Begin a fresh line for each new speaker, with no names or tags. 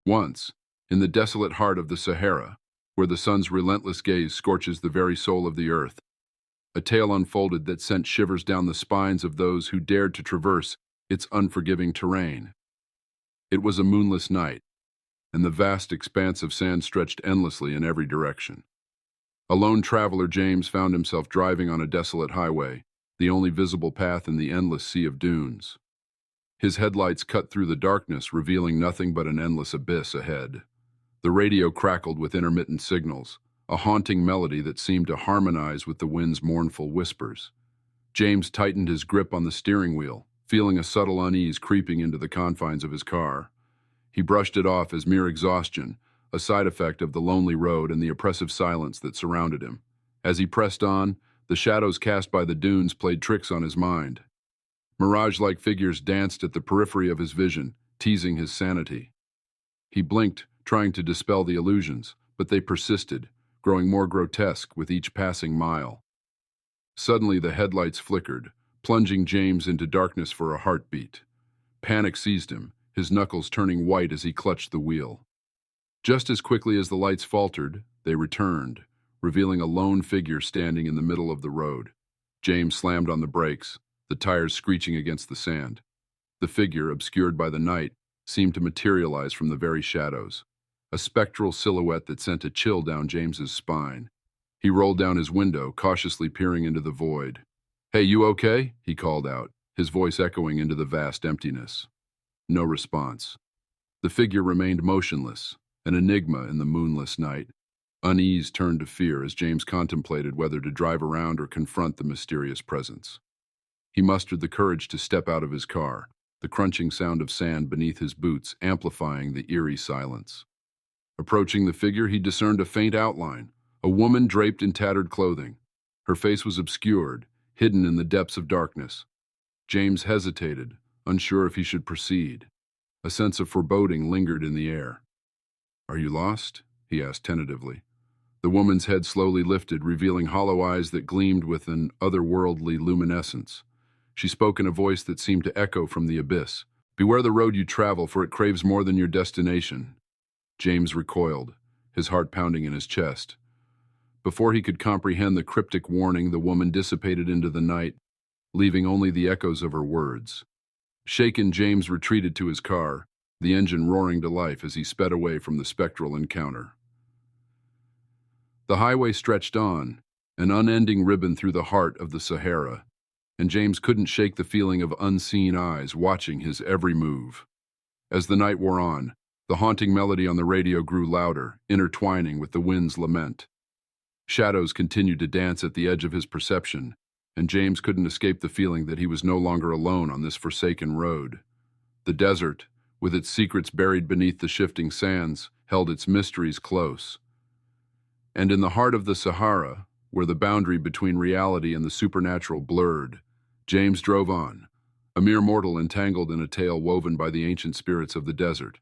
Once, in the desolate heart of the Sahara, where the sun's relentless gaze scorches the very soul of the earth, a tale unfolded that sent shivers down the spines of those who dared to traverse its unforgiving terrain. It was a moonless night, and the vast expanse of sand stretched endlessly in every direction. A lone traveler, James, found himself driving on a desolate highway, the only visible path in the endless sea of dunes. His headlights cut through the darkness, revealing nothing but an endless abyss ahead. The radio crackled with intermittent signals, a haunting melody that seemed to harmonize with the wind's mournful whispers. James tightened his grip on the steering wheel, feeling a subtle unease creeping into the confines of his car. He brushed it off as mere exhaustion, a side effect of the lonely road and the oppressive silence that surrounded him. As he pressed on, the shadows cast by the dunes played tricks on his mind. Mirage-like figures danced at the periphery of his vision, teasing his sanity. He blinked, trying to dispel the illusions, but they persisted, growing more grotesque with each passing mile. Suddenly the headlights flickered, plunging James into darkness for a heartbeat. Panic seized him, his knuckles turning white as he clutched the wheel. Just as quickly as the lights faltered, they returned, revealing a lone figure standing in the middle of the road. James slammed on the brakes, the tires screeching against the sand. The figure, obscured by the night, seemed to materialize from the very shadows, a spectral silhouette that sent a chill down James's spine. He rolled down his window, cautiously peering into the void. "Hey, you okay?" he called out, his voice echoing into the vast emptiness. No response. The figure remained motionless, an enigma in the moonless night. Unease turned to fear as James contemplated whether to drive around or confront the mysterious presence. He mustered the courage to step out of his car, the crunching sound of sand beneath his boots amplifying the eerie silence. Approaching the figure, he discerned a faint outline, a woman draped in tattered clothing. Her face was obscured, hidden in the depths of darkness. James hesitated, unsure if he should proceed. A sense of foreboding lingered in the air. "Are you lost?" he asked tentatively. The woman's head slowly lifted, revealing hollow eyes that gleamed with an otherworldly luminescence. She spoke in a voice that seemed to echo from the abyss. "Beware the road you travel, for it craves more than your destination." James recoiled, his heart pounding in his chest. Before he could comprehend the cryptic warning, the woman dissipated into the night, leaving only the echoes of her words. Shaken, James retreated to his car, the engine roaring to life as he sped away from the spectral encounter. The highway stretched on, an unending ribbon through the heart of the Sahara, and James couldn't shake the feeling of unseen eyes watching his every move. As the night wore on, the haunting melody on the radio grew louder, intertwining with the wind's lament. Shadows continued to dance at the edge of his perception, and James couldn't escape the feeling that he was no longer alone on this forsaken road. The desert, with its secrets buried beneath the shifting sands, held its mysteries close. And in the heart of the Sahara, where the boundary between reality and the supernatural blurred, James drove on, a mere mortal entangled in a tale woven by the ancient spirits of the desert.